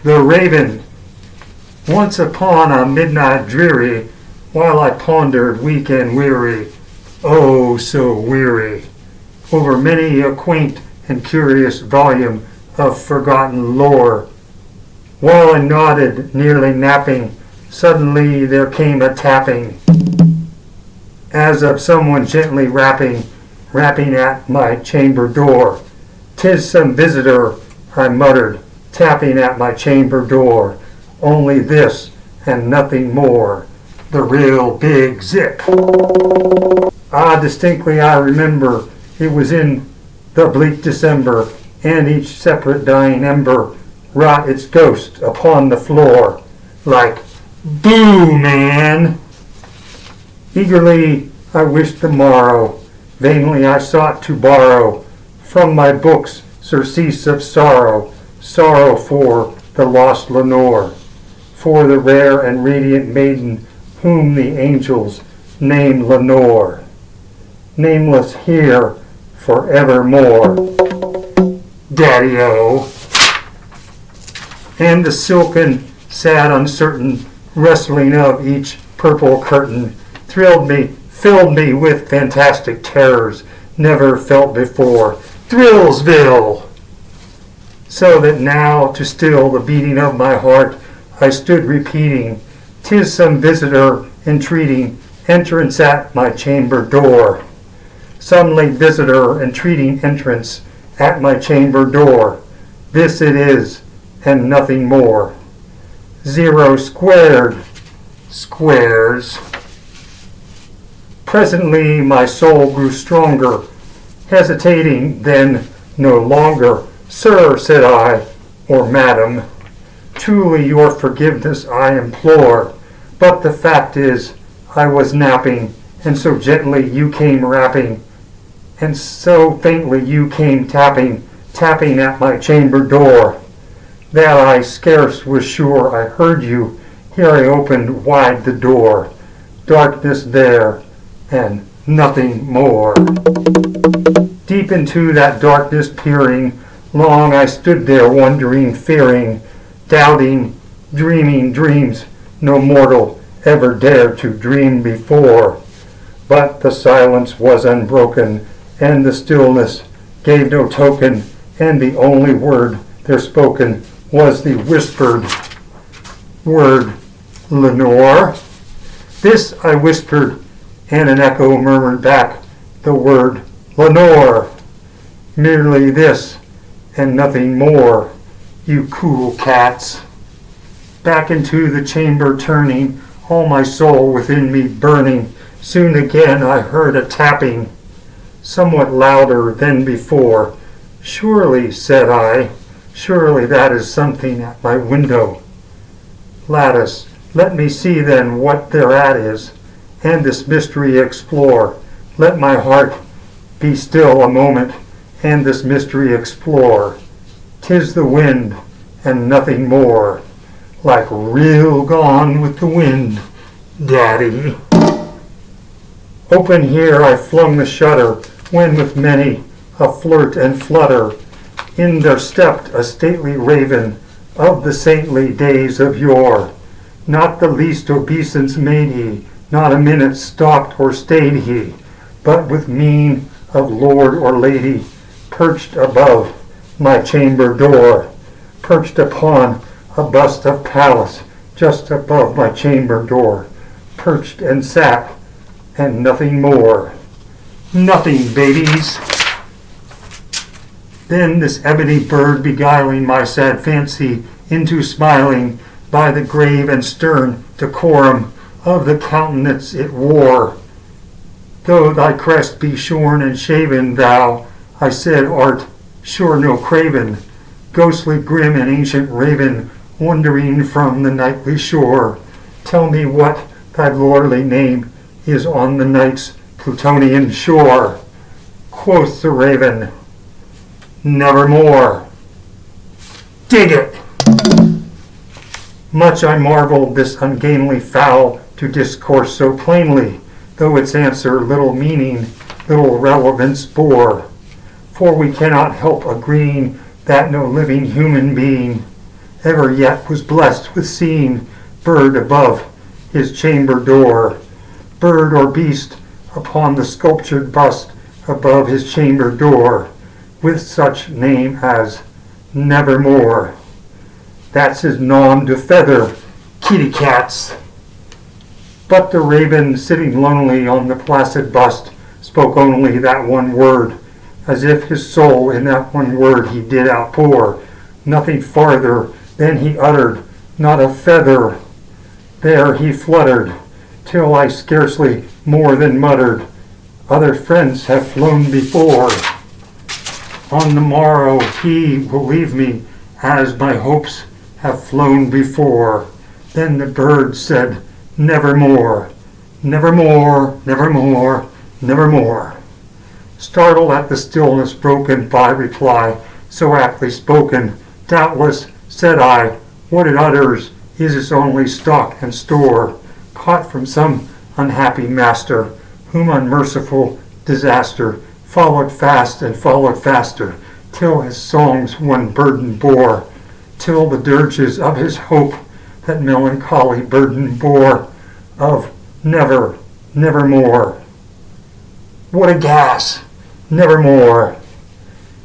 The Raven. Once upon a midnight dreary, while I pondered weak and weary, oh so weary, over many a quaint and curious volume of forgotten lore, while I nodded, nearly napping, suddenly there came a tapping, as of someone gently rapping at my chamber door. "'Tis some visitor," I muttered, tapping at my chamber door. "Only this and nothing more, the real big zip." Ah, distinctly I remember, it was in the bleak December, and each separate dying ember wrought its ghost upon the floor, like, "Boo, man!" Eagerly I wished the morrow, vainly I sought to borrow from my books surcease of sorrow, sorrow for the lost Lenore, for the rare and radiant maiden whom the angels name Lenore, nameless here forevermore. Daddy-o. And the silken, sad, uncertain rustling of each purple curtain thrilled me, filled me with fantastic terrors never felt before. Thrillsville! So that now, to still the beating of my heart, I stood repeating, "'Tis some visitor entreating entrance at my chamber door." Some late visitor entreating entrance at my chamber door. This it is, and nothing more. 0 squared. Squares. Presently my soul grew stronger, hesitating then no longer. "Sir," said I, or "Madam, truly your forgiveness I implore, but the fact is I was napping, and so gently you came rapping, and so faintly you came tapping at my chamber door, that I scarce was sure I heard you. Here I opened wide the door. Darkness there, and nothing more." Deep into that darkness peering, long I stood there wondering, fearing, doubting, dreaming dreams no mortal ever dared to dream before. But the silence was unbroken, and the stillness gave no token, and the only word there spoken was the whispered word, "Lenore." This I whispered, and an echo murmured back the word, "Lenore." Merely this, and nothing more, you cool cats. Back into the chamber turning, all my soul within me burning, soon again I heard a tapping, somewhat louder than before. "Surely," said I, "surely that is something at my window lattice. Let me see then what thereat is, and this mystery explore. Let my heart be still a moment, and this mystery explore. 'Tis the wind, and nothing more, like real Gone with the Wind, Daddy." Open here I flung the shutter, when with many a flirt and flutter in there stepped a stately raven of the saintly days of yore. Not the least obeisance made he, not a minute stopped or stayed he, but with mien of lord or lady, perched above my chamber door, perched upon a bust of Pallas just above my chamber door, perched and sat, and nothing more. Nothing, babies. Then this ebony bird beguiling my sad fancy into smiling by the grave and stern decorum of the countenance it wore. "Though thy crest be shorn and shaven, thou," I said, "art sure no craven, ghostly grim and ancient raven, wandering from the nightly shore. Tell me what thy lordly name is on the night's Plutonian shore." Quoth the raven, "Nevermore." Dig it! Much I marveled this ungainly fowl to discourse so plainly, though its answer little meaning, little relevance bore. For we cannot help agreeing that no living human being ever yet was blessed with seeing bird above his chamber door, bird or beast upon the sculptured bust above his chamber door, with such name as Nevermore. That's his nom de feather, kitty cats. But the raven, sitting lonely on the placid bust, spoke only that one word, as if his soul in that one word he did outpour. Nothing farther than he uttered, not a feather. There he fluttered, till I scarcely more than muttered, other friends have flown before. On the morrow he will leave me, as my hopes have flown before. Then the bird said, Nevermore, nevermore, nevermore, nevermore. Startled at the stillness broken by reply, so aptly spoken, doubtless, said I, what it utters is its only stock and store, caught from some unhappy master, whom unmerciful disaster followed fast and followed faster, till his songs one burden bore, till the dirges of his hope that melancholy burden bore, of never, nevermore. What a gas! Nevermore.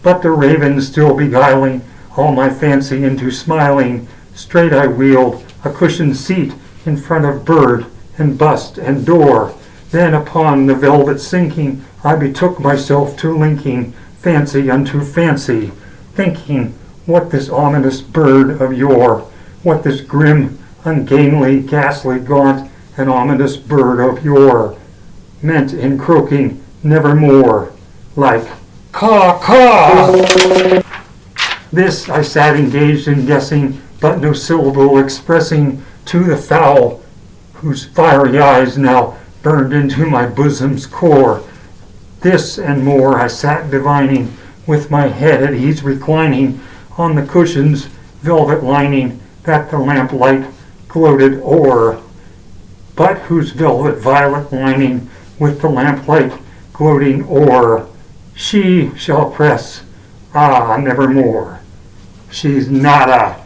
But the raven still beguiling all my fancy into smiling, straight I wheeled a cushioned seat in front of bird and bust and door. Then upon the velvet sinking, I betook myself to linking fancy unto fancy, thinking what this ominous bird of yore, what this grim, ungainly, ghastly, gaunt, and ominous bird of yore meant in croaking nevermore, like caw, caw. This I sat engaged in guessing, but no syllable expressing to the fowl, whose fiery eyes now burned into my bosom's core. This and more I sat divining, with my head at ease reclining on the cushion's velvet lining that the lamplight gloated o'er, but whose velvet violet lining with the lamplight gloating o'er she shall press, nevermore. She's nada.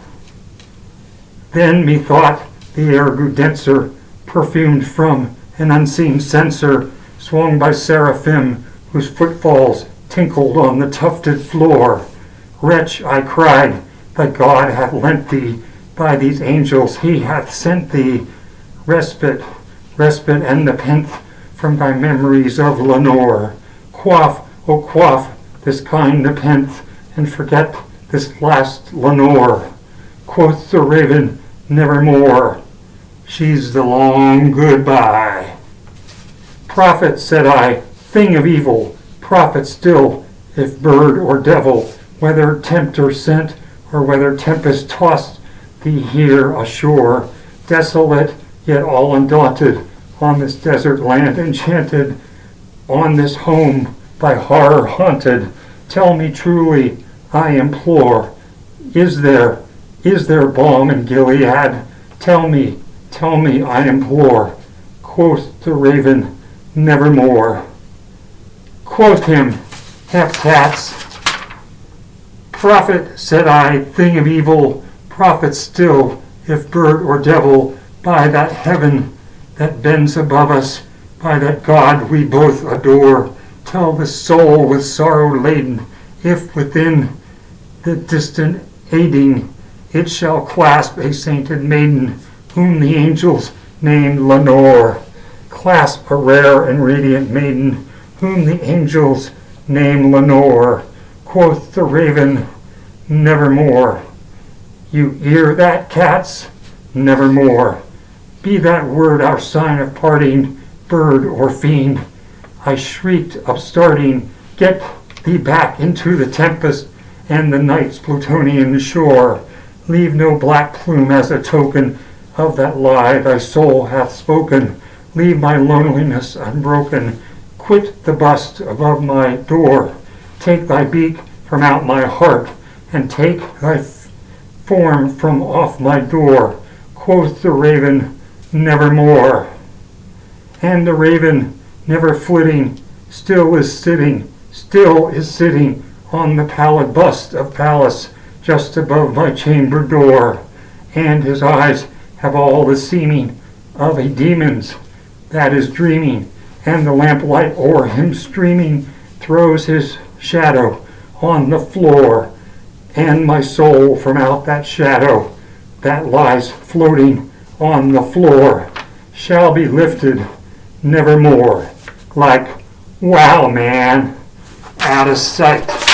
Then methought the air grew denser, perfumed from an unseen censer, swung by seraphim whose footfalls tinkled on the tufted floor. Wretch, I cried, that God hath lent thee, by these angels he hath sent thee, respite, and nepenthe from thy memories of Lenore. Quaff, oh quaff, this kind nepenthe, and forget this last Lenore. Quoth the raven, nevermore. She's the long goodbye. Prophet, said I, thing of evil, prophet still, if bird or devil, whether tempter sent, or whether tempest tossed thee here ashore, desolate, yet all undaunted, on this desert land enchanted, on this home by horror haunted. Tell me truly, I implore, is there balm in Gilead? Tell me, I implore. Quoth the raven, nevermore. Quoth him, hep-tats. Prophet, said I, thing of evil, prophet still, if bird or devil, by that heaven that bends above us, by that God we both adore, tell the soul with sorrow laden, if within the distant aiding it shall clasp a sainted maiden, whom the angels named Lenore. Clasp a rare and radiant maiden, whom the angels named Lenore. Quoth the raven, nevermore. You hear that, cats? Nevermore. Be that word our sign of parting, bird or fiend. I shrieked, upstarting, get thee back into the tempest and the night's Plutonian shore. Leave no black plume as a token of that lie thy soul hath spoken. Leave my loneliness unbroken. Quit the bust above my door. Take thy beak from out my heart, and take thy form from off my door. Quoth the raven, nevermore. And the raven, never flitting, still is sitting on the pallid bust of Pallas, just above my chamber door, and his eyes have all the seeming of a demon's that is dreaming, and the lamplight o'er him streaming throws his shadow on the floor, and my soul from out that shadow that lies floating on the floor shall be lifted nevermore, like, wow, man, out of sight.